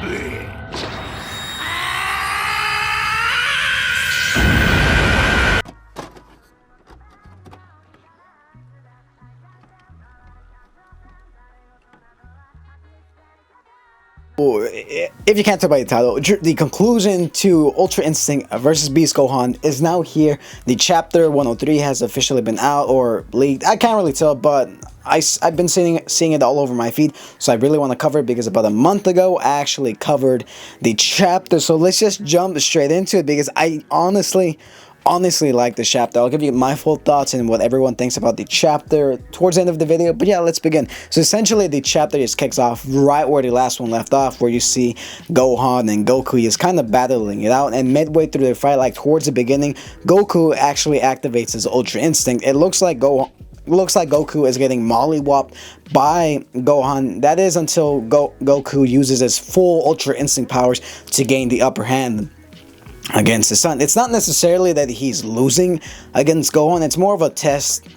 If you can't tell by the title, the conclusion to Ultra Instinct versus Beast Gohan is now here. The chapter 103 has officially been out or leaked. I can't really tell, but I've been seeing it all over my feed, so I really want to cover it because about a month ago I actually covered the chapter. So let's just jump straight into it because I honestly like the chapter. I'll give you my full thoughts and what everyone thinks about the chapter towards the end of the video, but yeah, let's begin. So essentially the chapter just kicks off right where the last one left off, where you see Gohan and Goku is kind of battling it out, and midway through the fight, like towards the beginning, Goku actually activates his Ultra Instinct. It looks like Goku is getting mollywopped by Gohan. That is until Goku uses his full Ultra Instinct powers to gain the upper hand against his son. It's not necessarily that he's losing against Gohan, it's more of a test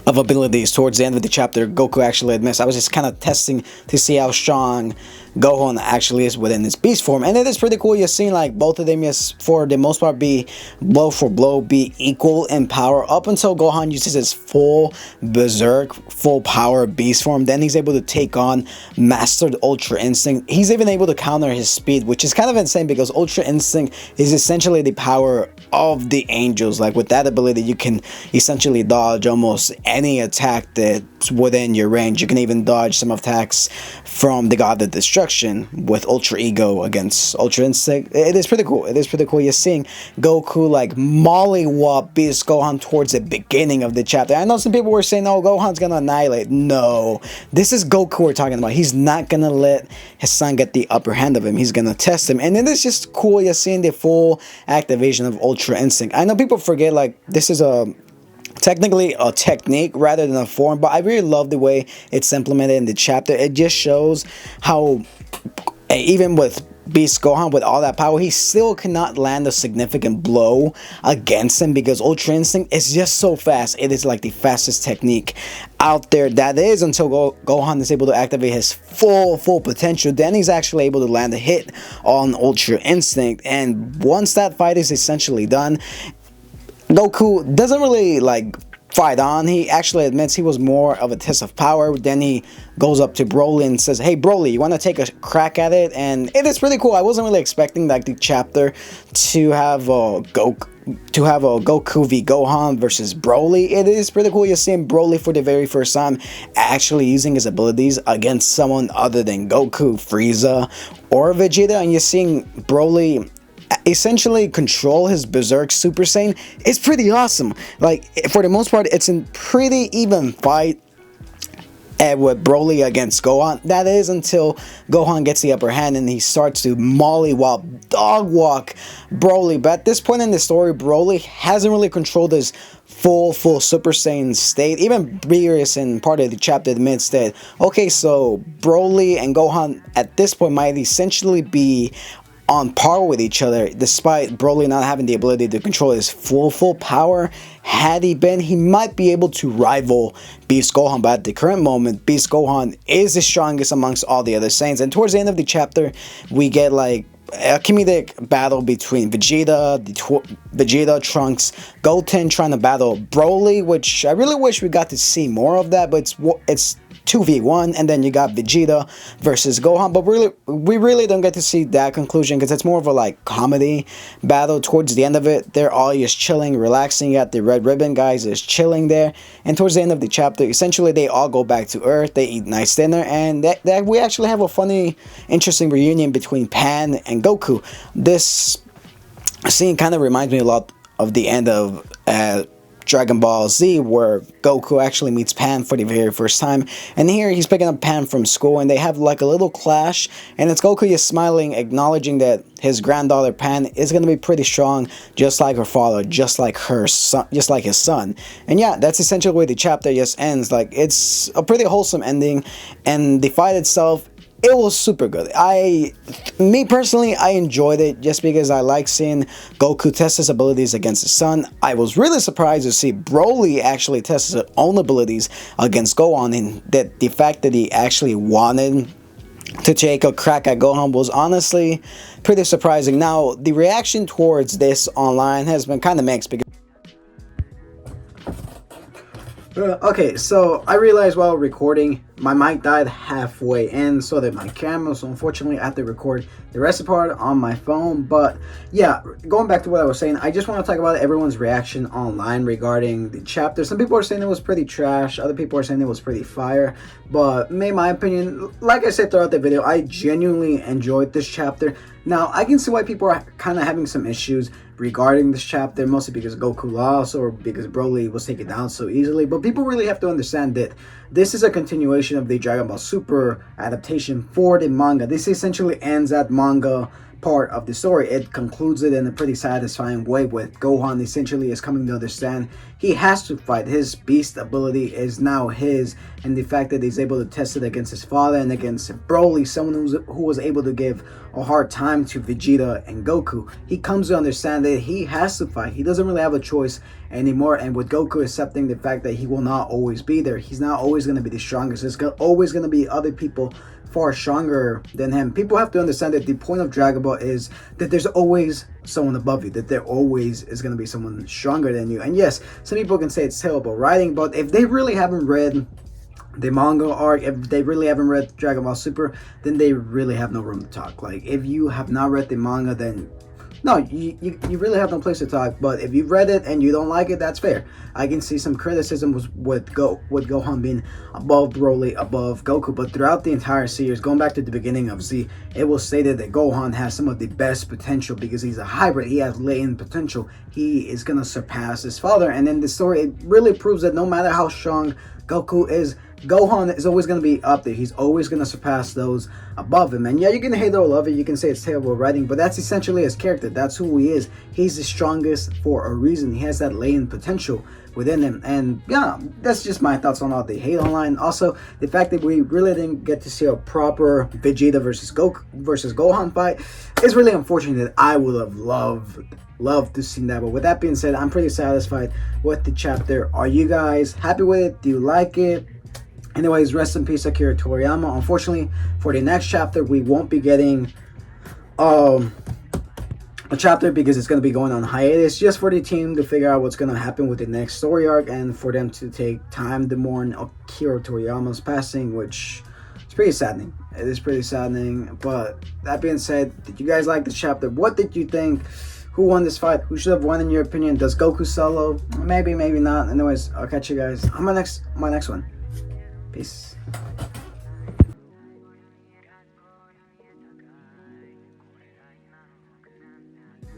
of abilities. Towards the end of the chapter, Goku actually admits, I was just kind of testing to see how strong Gohan actually is within his beast form, and it is pretty cool. You're seeing like both of them, yes, for the most part, be blow for blow, be equal in power up until Gohan uses his full berserk, full power beast form. Then he's able to take on mastered Ultra Instinct. He's even able to counter his speed, which is kind of insane because Ultra Instinct is essentially the power of the angels. Like with that ability, you can essentially dodge almost any attack that's within your range. You can even dodge some attacks from the God of Destruction with Ultra Ego against Ultra Instinct. It is pretty cool. It is pretty cool. You're seeing Goku like mollywop Beast Gohan towards the beginning of the chapter. I know some people were saying, oh, Gohan's gonna annihilate. No, this is Goku we're talking about. He's not gonna let his son get the upper hand of him. He's gonna test him, and it is just cool. You're seeing the full activation of Ultra Instinct. I know people forget like this is technically a technique rather than a form, but I really love the way it's implemented in the chapter. It just shows how even with Beast Gohan, with all that power, he still cannot land a significant blow against him because Ultra Instinct is just so fast. It is like the fastest technique out there. That is until Gohan is able to activate his full potential. Then he's actually able to land a hit on Ultra Instinct, and once that fight is essentially done, Goku doesn't really like fight on. He actually admits he was more of a test of power. Then he goes up to Broly and says, hey Broly, you want to take a crack at it? And it is pretty cool. I wasn't really expecting like the chapter to have a Goku v Gohan versus Broly. It is pretty cool. You're seeing Broly for the very first time actually using his abilities against someone other than Goku, Frieza, or Vegeta, and you're seeing Broly essentially control his Berserk Super Saiyan. It's pretty awesome. Like for the most part, it's a pretty even fight with Broly against Gohan. That is until Gohan gets the upper hand and he starts to mollywop, dog walk Broly. But at this point in the story, Broly hasn't really controlled his full Super Saiyan state. Even Beerus in part of the chapter admits that, okay, so Broly and Gohan at this point might essentially be on par with each other, despite Broly not having the ability to control his full power. Had he been, he might be able to rival Beast Gohan, but at the current moment, Beast Gohan is the strongest amongst all the other Saiyans. And towards the end of the chapter, we get like a comedic battle between Vegeta, Trunks, Goten trying to battle Broly, which I really wish we got to see more of that, but it's 2v1, and then you got Vegeta versus Gohan, but we really don't get to see that conclusion because it's more of a like comedy battle. Towards the end of it, they're all just chilling, relaxing. You got the Red Ribbon guys is chilling there, and towards the end of the chapter, essentially they all go back to Earth. They eat nice dinner, and that we actually have a funny, interesting reunion between Pan and Goku. This scene kind of reminds me a lot of the end of Dragon Ball Z, where Goku actually meets Pan for the very first time, and here he's picking up Pan from school, and they have like a little clash, and it's Goku just smiling, acknowledging that his granddaughter Pan is going to be pretty strong, just like her father, just like her son, just like his son. And yeah, that's essentially where the chapter just ends. Like, it's a pretty wholesome ending, and the fight itself, it was super good. Me personally, I enjoyed it just because I like seeing Goku test his abilities against his son. I was really surprised to see Broly actually test his own abilities against Gohan, and that the fact that he actually wanted to take a crack at Gohan was honestly pretty surprising. Now, the reaction towards this online has been kind of mixed because okay, so I realized while recording, my mic died halfway in, so did my camera, so unfortunately I had to record the rest of the part on my phone. But yeah, going back to what I was saying, I just want to talk about everyone's reaction online regarding the chapter. Some people are saying it was pretty trash, other people are saying it was pretty fire, but in my opinion, like I said throughout the video, I genuinely enjoyed this chapter. Now, I can see why people are kind of having some issues regarding this chapter, mostly because Goku lost or because Broly was taken down so easily. But people really have to understand that this is a continuation of the Dragon Ball Super adaptation for the manga. This essentially ends that manga part of the story. It concludes it in a pretty satisfying way, with Gohan essentially is coming to understand he has to fight. His beast ability is now his, and the fact that he's able to test it against his father and against Broly, someone who was able to give a hard time to Vegeta and Goku, he comes to understand that he has to fight. He doesn't really have a choice anymore, and with Goku accepting the fact that he will not always be there, he's not always going to be the strongest. There's always going to be other people far stronger than him. People have to understand that the point of Dragon Ball is that there's always someone above you, that there always is going to be someone stronger than you. And yes, some people can say it's terrible writing, but if they really haven't read the manga arc, if they really haven't read Dragon Ball Super, then they really have no room to talk. Like, if you have not read the manga, then no, you really have no place to talk. But if you've read it and you don't like it, that's fair. I can see some criticism with Gohan being above Broly, above Goku. But throughout the entire series, going back to the beginning of Z, it was stated that Gohan has some of the best potential because he's a hybrid. He has latent potential. He is going to surpass his father. And in the story, it really proves that no matter how strong Goku is, Gohan is always going to be up there. He's always going to surpass those above him. And yeah, you can hate or love it. You can say it's terrible writing, but that's essentially his character. That's who he is. He's the strongest for a reason. He has that latent potential within him. And yeah, that's just my thoughts on all the hate online. Also, the fact that we really didn't get to see a proper Vegeta versus Gohan fight is really unfortunate. I would have loved to see that. But with that being said, I'm pretty satisfied with the chapter. Are you guys happy with it? Do you like it? Anyways, rest in peace, Akira Toriyama. Unfortunately, for the next chapter, we won't be getting a chapter because it's going to be going on hiatus, just for the team to figure out what's going to happen with the next story arc, and for them to take time to mourn Akira Toriyama's passing, which is pretty saddening. It is pretty saddening. But that being said, did you guys like this chapter? What did you think? Who won this fight? Who should have won in your opinion? Does Goku solo? Maybe, maybe not. Anyways, I'll catch you guys on my next one. Peace.